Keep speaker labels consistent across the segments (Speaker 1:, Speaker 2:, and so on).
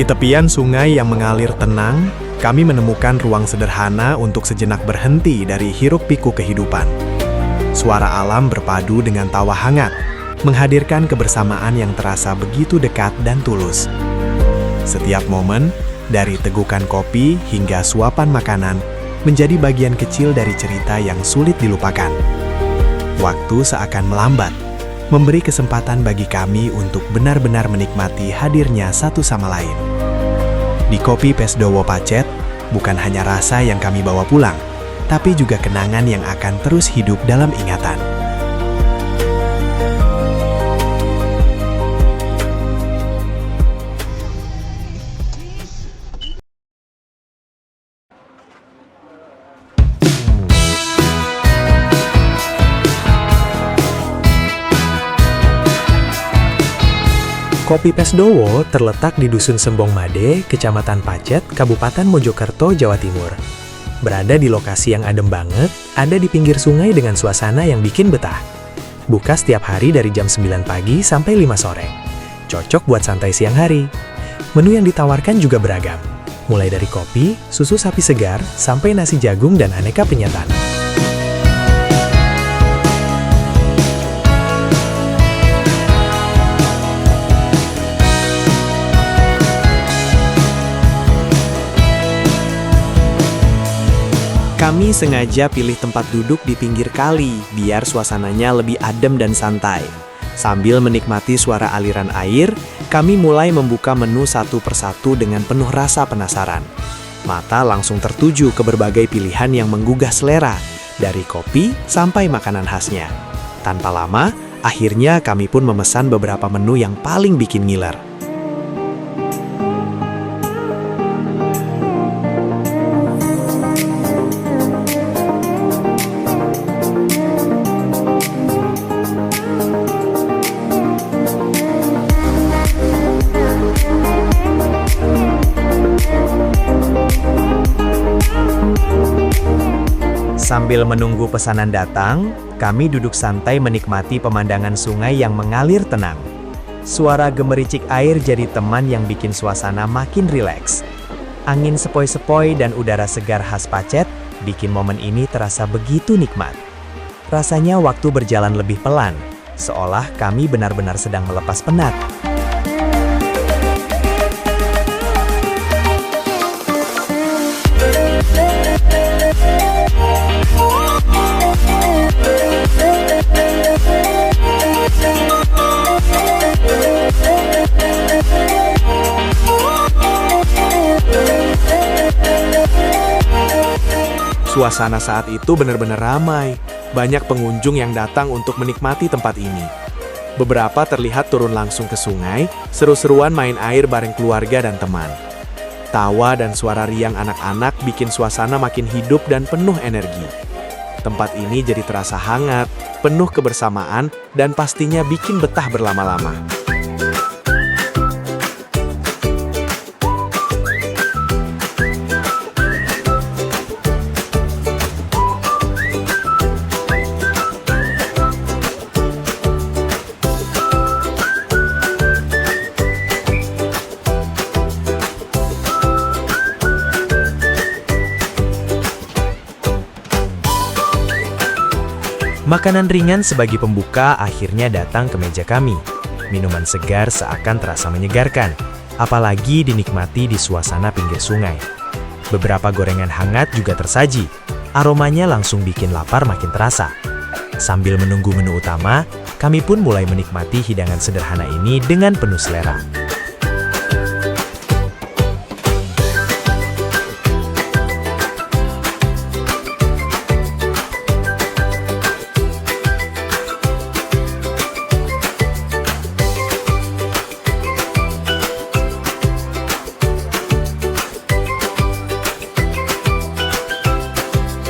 Speaker 1: Di tepian sungai yang mengalir tenang, kami menemukan ruang sederhana untuk sejenak berhenti dari hiruk-pikuk kehidupan. Suara alam berpadu dengan tawa hangat, menghadirkan kebersamaan yang terasa begitu dekat dan tulus. Setiap momen, dari tegukan kopi hingga suapan makanan, menjadi bagian kecil dari cerita yang sulit dilupakan. Waktu seakan melambat, memberi kesempatan bagi kami untuk benar-benar menikmati hadirnya satu sama lain. Di Kopi Pesdowo Pacet, bukan hanya rasa yang kami bawa pulang, tapi juga kenangan yang akan terus hidup dalam ingatan. Kopi Pesdowo terletak di Dusun Sembong Made, Kecamatan Pacet, Kabupaten Mojokerto, Jawa Timur. Berada di lokasi yang adem banget, ada di pinggir sungai dengan suasana yang bikin betah. Buka setiap hari dari jam 9 pagi sampai 5 sore. Cocok buat santai siang hari. Menu yang ditawarkan juga beragam, mulai dari kopi, susu sapi segar, sampai nasi jagung dan aneka penyetan. Kami sengaja pilih tempat duduk di pinggir kali, biar suasananya lebih adem dan santai. Sambil menikmati suara aliran air, kami mulai membuka menu satu persatu dengan penuh rasa penasaran. Mata langsung tertuju ke berbagai pilihan yang menggugah selera, dari kopi sampai makanan khasnya. Tanpa lama, akhirnya kami pun memesan beberapa menu yang paling bikin ngiler. Sambil menunggu pesanan datang, kami duduk santai menikmati pemandangan sungai yang mengalir tenang. Suara gemericik air jadi teman yang bikin suasana makin rileks. Angin sepoi-sepoi dan udara segar khas Pacet bikin momen ini terasa begitu nikmat. Rasanya waktu berjalan lebih pelan, seolah kami benar-benar sedang melepas penat. Suasana saat itu benar-benar ramai. Banyak pengunjung yang datang untuk menikmati tempat ini. Beberapa terlihat turun langsung ke sungai, seru-seruan main air bareng keluarga dan teman. Tawa dan suara riang anak-anak bikin suasana makin hidup dan penuh energi. Tempat ini jadi terasa hangat, penuh kebersamaan, dan pastinya bikin betah berlama-lama. Makanan ringan sebagai pembuka akhirnya datang ke meja kami. Minuman segar seakan terasa menyegarkan, apalagi dinikmati di suasana pinggir sungai. Beberapa gorengan hangat juga tersaji, aromanya langsung bikin lapar makin terasa. Sambil menunggu menu utama, kami pun mulai menikmati hidangan sederhana ini dengan penuh selera.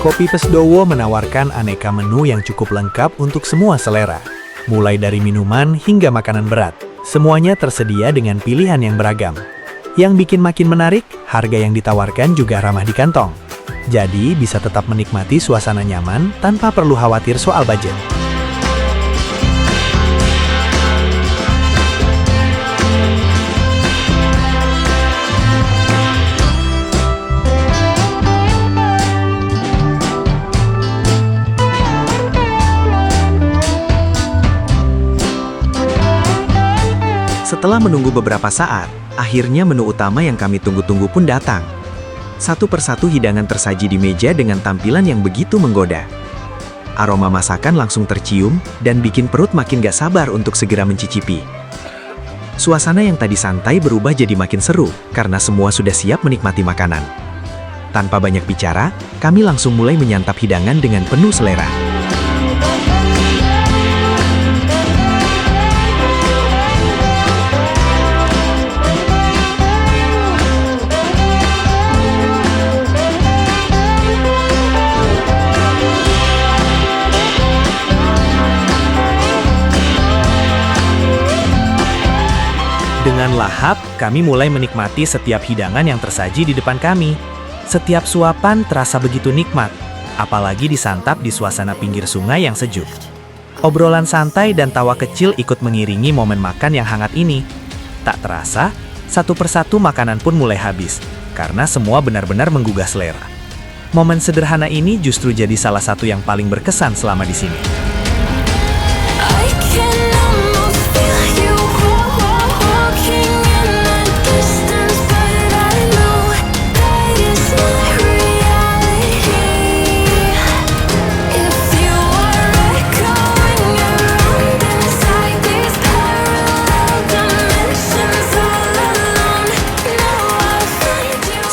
Speaker 1: Kopi Pesdowo menawarkan aneka menu yang cukup lengkap untuk semua selera. Mulai dari minuman hingga makanan berat, semuanya tersedia dengan pilihan yang beragam. Yang bikin makin menarik, harga yang ditawarkan juga ramah di kantong. Jadi bisa tetap menikmati suasana nyaman tanpa perlu khawatir soal budget.
Speaker 2: Setelah menunggu beberapa saat, akhirnya menu utama yang kami tunggu-tunggu pun datang. Satu persatu hidangan tersaji di meja dengan tampilan yang begitu menggoda. Aroma masakan langsung tercium dan bikin perut makin gak sabar untuk segera mencicipi. Suasana yang tadi santai berubah jadi makin seru karena semua sudah siap menikmati makanan. Tanpa banyak bicara, kami langsung mulai menyantap hidangan dengan penuh selera.
Speaker 1: Dengan lahap, kami mulai menikmati setiap hidangan yang tersaji di depan kami. Setiap suapan terasa begitu nikmat, apalagi disantap di suasana pinggir sungai yang sejuk. Obrolan santai dan tawa kecil ikut mengiringi momen makan yang hangat ini. Tak terasa, satu persatu makanan pun mulai habis, karena semua benar-benar menggugah selera. Momen sederhana ini justru jadi salah satu yang paling berkesan selama di sini.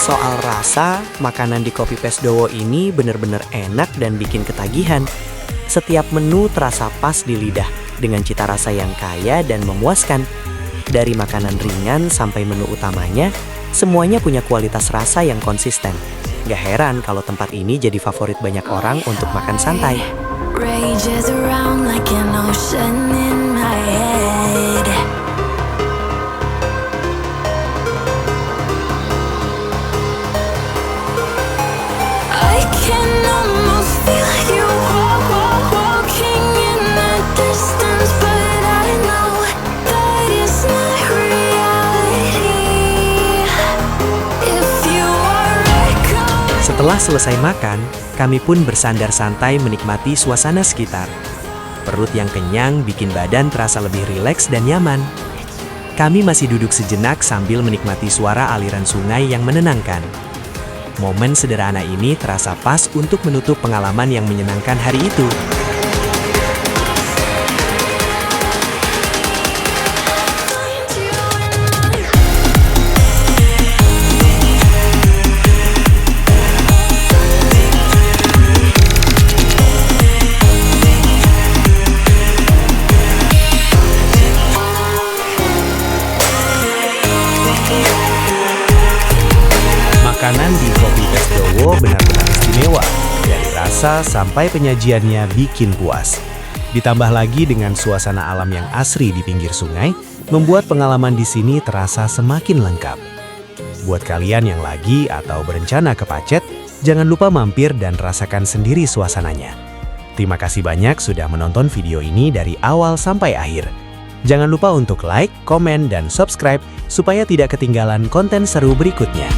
Speaker 3: Soal rasa, makanan di Kopi Pes Dowo ini benar-benar enak dan bikin ketagihan. Setiap menu terasa pas di lidah, dengan cita rasa yang kaya dan memuaskan. Dari makanan ringan sampai menu utamanya, semuanya punya kualitas rasa yang konsisten. Gak heran kalau tempat ini jadi favorit banyak orang untuk makan santai.
Speaker 4: Rages around like an ocean in my head. I can almost feel you walking in the distance, but I know that it's not reality. If you are echoing.
Speaker 3: Setelah selesai makan, kami pun bersandar santai menikmati suasana sekitar. Perut yang kenyang bikin badan terasa lebih rileks dan nyaman. Kami masih duduk sejenak sambil menikmati suara aliran sungai yang menenangkan. Momen sederhana ini terasa pas untuk menutup pengalaman yang menyenangkan hari itu.
Speaker 1: Makanan di Kopi Pes Dowo benar-benar istimewa. Dari rasa sampai penyajiannya bikin puas. Ditambah lagi dengan suasana alam yang asri di pinggir sungai, membuat pengalaman di sini terasa semakin lengkap. Buat kalian yang lagi atau berencana ke Pacet, jangan lupa mampir dan rasakan sendiri suasananya. Terima kasih banyak sudah menonton video ini dari awal sampai akhir. Jangan lupa untuk like, komen, dan subscribe supaya tidak ketinggalan konten seru berikutnya.